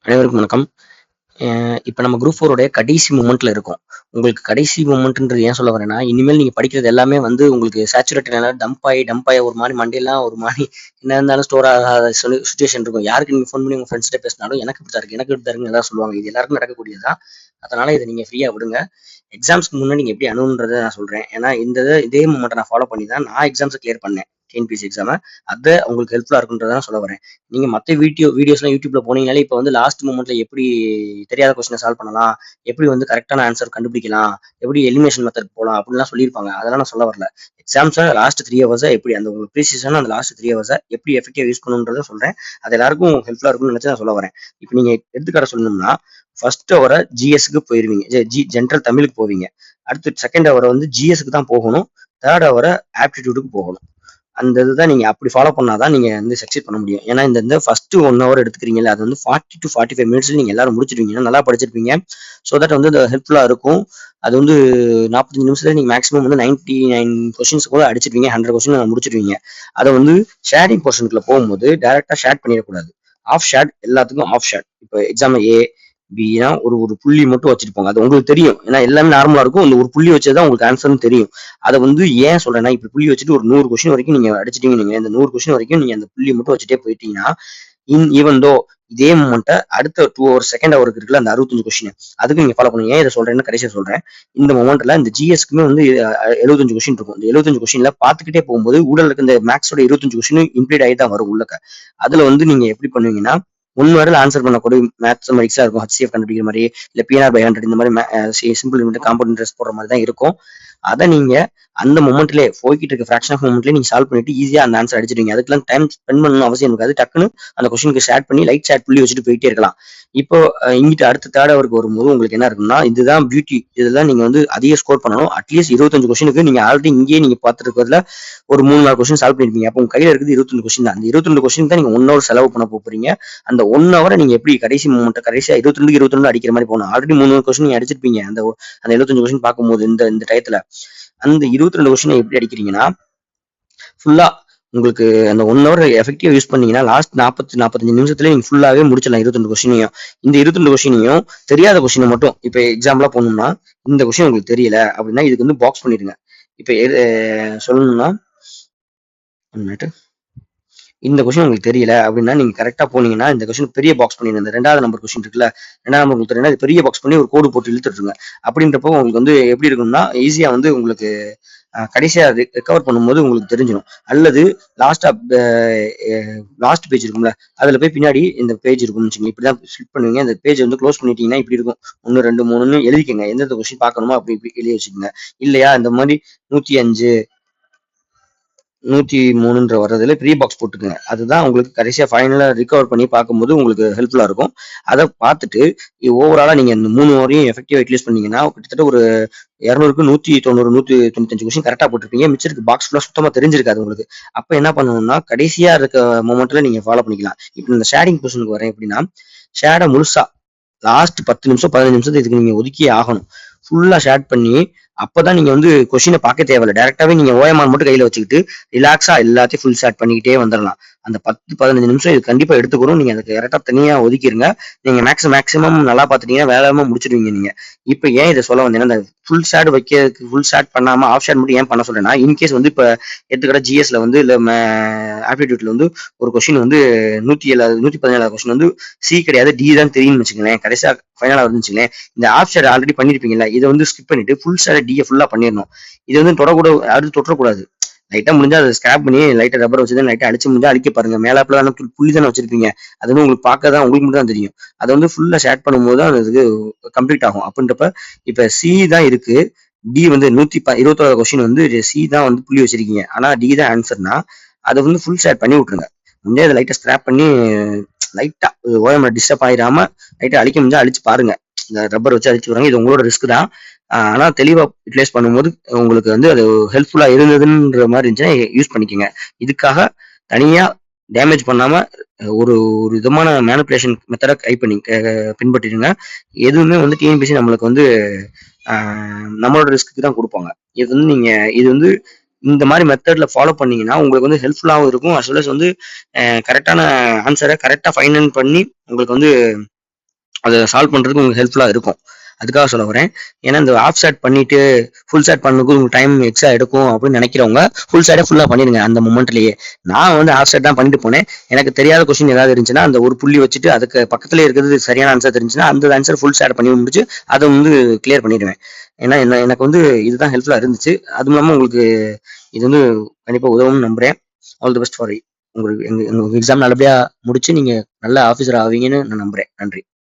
அனைவருக்கும் வணக்கம். இப்ப நம்ம குரூப் 4 உடைய கடைசி மொமெண்ட்ல இருக்கோம். உங்களுக்கு கடைசி மொமெண்ட்ன்றது ஏன் சொல்ல வரேன்னா, இனிமேல் நீங்க படிக்கிறது எல்லாமே வந்து உங்களுக்கு சேச்சுரேட்டட்னால டம்ப் ஆயி ஒரு மாரி மண்டையெல்லாம் ஒரு மாரி என்ன இருந்தாலும் ஸ்டோர் ஆகாத சிச்சுவேஷன் இருக்கும். யாருக்கு நீங்க ஃபோன் பண்ணி உங்க ஃப்ரெண்ட்ஸ்ட்ட பேசினாலும், எனக்கு இப்படித்தான் இருக்கு, எனக்கு இப்படித்தான் இருக்குன்னு எல்லாரும் சொல்லுவாங்க. இது எல்லாருக்கும் நடக்கக்கூடியது தான். அதனால இத நீங்க ஃப்ரீயா விடுங்க. எக்ஸாம்ஸ்க்கு முன்னாடி நீங்க எப்படி அணுகுன்றத நான் சொல்றேன். ஏன்னா இதே மொமெண்ட்ட நான் ஃபாலோ பண்ணி தான் நான் எக்ஸாம்ஸ கிளியர் பண்ணேன். டிஎன்பிஎஸ்சி எக்ஸாம. அத உங்களுக்கு ஹெல்ப்ஃபுல்லா இருக்குன்றத நான் சொல்ல வரேன். நீங்க மத்த வீடியோஸ்லாம் YouTubeல போனீங்கனாலே, இப்ப வந்து லாஸ்ட் மொமெண்ட்ல எப்படி தெரியாத கொஸ்டின சால்வ் பண்ணலாம், எப்படி வந்து கரெக்ட்டான ஆன்சர் கண்டுபிடிக்கலாம், எப்படி எலிமினேஷன் மெத்தட் போலாம் அப்படின்லாம் சொல்லியிருப்பாங்க. அதெல்லாம் நான் சொல்ல வரல. எக்ஸாம்ஸ லாஸ்ட் 3 ஹவர்ஸ எப்படி அந்த உங்களுக்கு ப்ரீசியஸான அந்த லாஸ்ட் 3 ஹவர்ஸ எப்படி எஃபெக்டிவா யூஸ் பண்ணணும்ன்றத சொல்றேன். அது எல்லாருக்கும் ஹெல்ப்ஃபுல்லா இருக்கும்னு நினைச்சு நான் சொல்ல வரேன். இப்ப நீங்க எடுத்துக்காட்ட சொல்லணும்னா, ஃபர்ஸ்ட் ஹவர ஜிஎஸ்க்கு போயிருவீங்க. ஜெனரல் தமிழுக்கு போவீங்க. அடுத்து செகண்ட் ஹவர வந்து ஜிஎஸ்க்கு தான் போகணும். தேர்ட் ஹவர ஆப்டிடியூடுக்கு போகணும். அந்த இதுதான் நீங்க அப்படி ஃபாலோ பண்ணாதான் நீங்க வந்து சக்சீட் பண்ண முடியும். ஏன்னா இந்த ஃபர்ஸ்ட் 1 ஹவர் எடுத்துக்கிறீங்கல்ல, அது வந்து 40 to 45 மினிட்ஸ்ல நீங்க எல்லாரும் முடிச்சிருவீங்க. நல்லா படிச்சிருப்பீங்க. ஸோ தட் வந்து அது ஹெல்ப்ஃபுல்லா இருக்கும். அது வந்து 45 நிமிஷத்துல நீங்க மேக்ஸிமம் வந்து 99 கொஸ்டின்ஸ் கூட அடிச்சிருவீங்க. 100 கொஸ்டின் முடிச்சிருவீங்க. அதை வந்து ஷேரிங் போர்ஷனுக்குள்ள போகும்போது டைரக்டா ஷேர் பண்ணிடக்கூடாது. ஆஃப் ஷேட் எல்லாத்துக்கும் ஆஃப் ஷேட். இப்போ எக்ஸாம் பினா ஒரு ஒரு புள்ளி மட்டும் வச்சுட்டு போங்க. அது உங்களுக்கு தெரியும். ஏன்னா எல்லாமே நார்மலா இருக்கும். இந்த ஒரு புள்ளி வச்சதுதான் உங்களுக்கு ஆன்சர்னு தெரியும். அதை வந்து ஏன் சொல்றேன்னா, இப்ப புள்ளி வச்சுட்டு ஒரு 100 கொஸ்டின் வரைக்கும் நீங்க அடிச்சிட்டீங்க. நீங்க இந்த 100 கொஸ்டின் வரைக்கும் நீங்க அந்த புள்ளி மட்டும் வச்சுட்டே போயிட்டீங்கன்னா, ஈவன் தோ இதே மொமெண்ட்டை அடுத்த 2 ஹவர்ஸ் செகண்ட் ஹவருக்கு இருக்குல்ல, அந்த 65 கொஸ்டின் அதுக்கு நீங்க ஃபாலோ பண்ணுங்க. ஏன் இதை சொல்றேன்னு கடைசியா சொல்றேன். இந்த மொமெண்ட்ல இந்த ஜிஎஸ்க்குமே வந்து 75 கொஸ்டின் இருக்கும். இந்த 75 கொஸ்டின்ல பாத்துக்கிட்டே போகும்போது ஊழல் இருக்க இந்த மேக்ஸோட 25 கொஸ்டின் இம்ப்ளீட் ஆகி தான் வரும் உள்ளக்க. அதுல வந்து நீங்க எப்படி பண்ணுவீங்கன்னா, 1 வரையில ஆன்சர் பண்ணக்கூடிய மேத்தமெட்டிக்ஸா இருக்கும். HCF கண்டுபிடிக்கிற மாதிரி, இல்ல PNR by 100 இந்த மாதிரி சிம்பிள் லிமிட் காம்பவுண்ட் இன்ட்ரெஸ்ட் போடுற மாதிரி தான் இருக்கும். அதை நீங்க அந்த மொமெண்ட்லயே போய்கிட்டு இருக்க ஃபிராக்ஷன் ஆஃப் மொமெண்ட்லயே நீங்க சால்வ் பண்ணிட்டு ஈஸியா அந்த ஆன்சர் அடிச்சிருவீங்க. அதுக்கெல்லாம் டைம் ஸ்பெண்ட் பண்ணணும் அவசியம் இருக்காது. டக்குன்னு அந்த கொஸ்டினுக்கு ஷேர் பண்ணி லைட் ஷேட் புள்ளி வச்சுட்டு போயிட்டே இருக்கலாம். இப்போ இங்கிட்ட அடுத்த தேர்ட் ஹவருக்கு வரும்போது உங்களுக்கு என்ன இருக்குன்னா, இதுதான் பியூட்டி. இதெல்லாம் நீங்க வந்து அதிக ஸ்கோர் பண்ணணும். அட்லீஸ்ட் 25 கொஸ்டினுக்கு நீங்க ஆல்ரெடி இங்கேயே நீங்க பார்த்துட்டு இருக்கிறதுல ஒரு 3-4 கொஸ்டின் சால்வ் பண்ணிருப்பீங்க. அப்போ உங்க கையில இருக்குது 25 கொஸ்டின் தான். அந்த 22 கொஸ்டின் தான் நீங்க 1 ஹவர் செலவு பண்ண போறீங்க. அந்த 1 ஹவரை நீங்க எப்படி கடைசி மொமெண்ட் கடைசியா 22 அடிக்கிற மாதிரி போகணும். ஆல்ரெடி 3 கொஸ்டின் நீங்க அடிச்சிருப்பீங்க. அந்த 75 கொஸ்டின் பார்க்கும்போது இந்த டயத்துல அந்த 22 கொஸ்டினை எப்படி அடிக்கிறீங்கன்னா, ஃபுல்லா உங்களுக்கு அந்த 1 ஹவர் எஃபெக்டிவா யூஸ் பண்ணீங்கன்னா, லாஸ்ட் 45 நிமிஷத்துல நீங்க ஃபுல்லாவே முடிச்சிடலாம் 22 கொஸ்டினையும். இந்த 22 கொஸ்டினையும் தெரியாத கொஸ்டினை மட்டும் இப்ப எக்ஸாம்பிளா போகணும்னா, இந்த கொஸ்டின் உங்களுக்கு தெரியல அப்படின்னா இதுக்கு வந்து பாக்ஸ் பண்ணிடுங்க. இப்ப சொல்லணும்னா இந்த கொஸ்டின் உங்களுக்கு தெரியல அப்படின்னா நீங்க கரெக்டா போனீங்கன்னா இந்த கொஸ்டின் பெரிய பாக்ஸ் பண்ணிடுங்க. இந்த 2வது நம்பர் கொஸ்டின் இருக்குல்ல, 2வது நம்பர் தெரியல, இது பெரிய பாக்ஸ் பண்ணி ஒரு கோடு போட்டு இழுத்துட்டுருங்க. அப்படின்றப்போ உங்களுக்கு வந்து எப்படி இருக்கும்னா, ஈஸியா வந்து உங்களுக்கு கடைசியா ரெக்கவர் பண்ணும்போது உங்களுக்கு தெரிஞ்சிடும். அல்லது லாஸ்ட் பேஜ் இருக்கும்ல, அதுல போய் பின்னாடி இந்த பேஜ் இருக்கும்னு வச்சுக்கோங்க. இப்படிதான் ஸ்லிப் பண்ணுவீங்க. இந்த பேஜ் வந்து க்ளோஸ் பண்ணிட்டீங்கன்னா இப்படி இருக்கும். 1 2 3ன்னு எழுதிக்கங்க. எந்தெந்த கொஸ்டின் பார்க்கணுமோ அப்படி இப்படி எழுதி வச்சுக்கோங்க. இல்லையா இந்த மாதிரி 105 103ன்ற வர்றதுல பெரிய பாக்ஸ் போட்டுக்கங்க. அதுதான் உங்களுக்கு கடைசியா ஃபைனலா ரிகவர் பண்ணி பார்க்கும்போது உங்களுக்கு ஹெல்ப்ஃபுல்லா இருக்கும். அதை பார்த்துட்டு ஓவராலா நீங்க இந்த 3 வரையும் எஃபெக்டிவா யூட்டிலைஸ் பண்ணீங்கன்னா கிட்டத்தட்ட ஒரு 200க்கு 190 195 கொஸ்டின் கரெக்டா போட்டிருப்பீங்க. மிச்சம் இருக்கு பாக்ஸ் ஃபுல்லா சுத்தமா தெரிஞ்சிருக்காது உங்களுக்கு. அப்ப என்ன பண்ணணும்னா, கடைசியா இருக்க மொமெண்ட்ல நீங்க ஃபாலோ பண்ணிக்கலாம். இப்ப இந்த ஷேடிங் பொசிஷனுக்கு வரேன். எப்படின்னா, ஷேடை முழுசா லாஸ்ட் 10 நிமிஷம் 15 நிமிஷத்துக்கு இதுக்கு நீங்க ஒதுக்கியே ஆகணும். ஃபுல்லா ஷேட் பண்ணி அப்பதான் நீங்க வந்து கொஸ்டினை பார்க்க தேவையில்லை. டேரக்டாவே நீங்க ஓஎம்ஆர் மட்டும் கையில வச்சுக்கிட்டு ரிலாக்ஸா எல்லாத்தையும் ஃபுல் ஷேட் பண்ணிக்கிட்டே வந்துடலாம். அந்த 10-15 நிமிஷம் இது கண்டிப்பா எடுத்துக்கணும். நீங்க அதுக்கு கரெக்டா தனியா ஒதுக்கிருங்க. நீங்க மேக்ஸிமம் நல்லா பார்த்துட்டீங்கன்னா வேலையாம முடிச்சிடுவீங்க நீங்க. இப்ப ஏன் இதை சொல்ல வந்தீங்கன்னா, இந்த ஃபுல் ஷேட் வைக்கிறதுக்கு ஃபுல் ஷேட் பண்ணாம ஆஃப் ஷேட் மட்டும் ஏன் பண்ண சொல்றேன்னா, இன்கேஸ் வந்து இப்ப எடுத்துக்கிட்ட ஜிஎஸ்ல வந்து இல்ல ஆப்டிடியூட்ல வந்து ஒரு கொஸ்டின் வந்து 117 கொஸ்டின் வந்து சி கிடையாது டி தான் தெரியும்னு வச்சுக்கலேன். கடைசியா ஃபைனலா இருந்துச்சுங்களேன், இந்த ஆஃப் ஷேட் ஆல்ரெடி பண்ணிருப்பீங்கல்ல, இதை வந்து ஸ்கிப் பண்ணிட்டு ஃபுல் ஷேட் டியை ஃபுல்லா பண்ணிடணும். இது வந்து அடுத்து தொட்டக்கூடாது. லைட்டா முடிஞ்சா அதை ஸ்கிராப் பண்ணி லைட்டா ரப்பர் வச்சுதான் லைட்டா அடிச்சு முடிஞ்சா அழிக்க பாருங்க. மேலாப்புல தானே புள்ளி தானே வச்சிருப்பீங்க. அது வந்து உங்களுக்கு பார்க்கதான் உங்களுக்கு மட்டும் தான் தெரியும். அதை வந்து ஃபுல்லா ஷேட் பண்ணும்போது தான் அது கம்ப்ளீட் ஆகும். அப்படின்றப்ப இப்ப சி தான் இருக்கு, டி வந்து 121 கொஸ்டின் வந்து சி தான் வந்து புள்ளி வச்சிருக்கீங்க. ஆனா டி தான் ஆன்சர்னா அதை வந்து ஃபுல் ஷேட் பண்ணி விட்டுருங்க. முன்னே அதை லைட்டா ஸ்கிராப் பண்ணி லைட்டா ஓஎம் டிஸ்டர்ப் ஆயிடாம லைட்டா அழிக்க முடிஞ்சா அழிச்சு பாருங்க. இந்த ரப்பர் வச்சு அழிச்சு வராங்க. இது உங்களோட ரிஸ்க் தான். ஆனா தெளிவா யூட்டிலைஸ் பண்ணும்போது உங்களுக்கு வந்து அது ஹெல்ப்ஃபுல்லா இருந்ததுன்ற மாதிரி இருந்துச்சுன்னா யூஸ் பண்ணிக்கோங்க. இதுக்காக தனியா டேமேஜ் பண்ணாம ஒரு ஒரு விதமான மேனிபுலேஷன் மெத்தடை பின்பற்றிடுங்க. எதுவுமே வந்து டிஎன்பிஎஸ்சி நம்மளுக்கு வந்து நம்மளோட ரிஸ்க்கு தான் கொடுப்பாங்க. இது வந்து இந்த மாதிரி மெத்தட்ல ஃபாலோ பண்ணீங்கன்னா உங்களுக்கு வந்து ஹெல்ப்ஃபுல்லாகவும் இருக்கும். அஸ் வெல் அஸ் வந்து கரெக்டான ஆன்சரை கரெக்டா ஃபைனல் பண்ணி உங்களுக்கு வந்து அதை சால்வ் பண்றதுக்கு உங்களுக்கு ஹெல்ப்ஃபுல்லா இருக்கும். அதுக்காக சொல்ல வரேன். ஏன்னா இந்த ஆஃப் சேட் பண்ணிட்டு ஃபுல் சேட் பண்ணதுக்கு உங்களுக்கு டைம் எக்ஸ்ட்ரா எடுக்கும் அப்படின்னு நினைக்கிறவங்க ஃபுல் சேட்டே ஃபுல்லா பண்ணிடுங்க அந்த மொமெண்ட்லயே. நான் வந்து ஆஃப் சேட் தான் பண்ணிட்டு போனேன். எனக்கு தெரியாத கொஸ்டின் ஏதாவது இருந்துச்சுன்னா அந்த ஒரு புள்ளி வச்சுட்டு அதுக்கு பக்கத்துல இருக்கிறது சரியான ஆன்சர் தெரிஞ்சுன்னா அந்த ஆன்சர் ஃபுல் சேட் பண்ணி முடிச்சு அதை வந்து கிளியர் பண்ணிடுவேன். ஏன்னா எனக்கு வந்து இதுதான் ஹெல்ப்ஃபுல்லா இருந்துச்சு. அதுவும் இல்லாம உங்களுக்கு இது வந்து கண்டிப்பா உதவும்னு நம்புறேன். ஆல் தி பெஸ்ட் ஃபார் உங்களுக்கு எங்க எக்ஸாம் நல்லபடியா முடிச்சு நீங்க நல்ல ஆஃபீஸர் ஆவீங்கன்னு நான் நம்புறேன். நன்றி.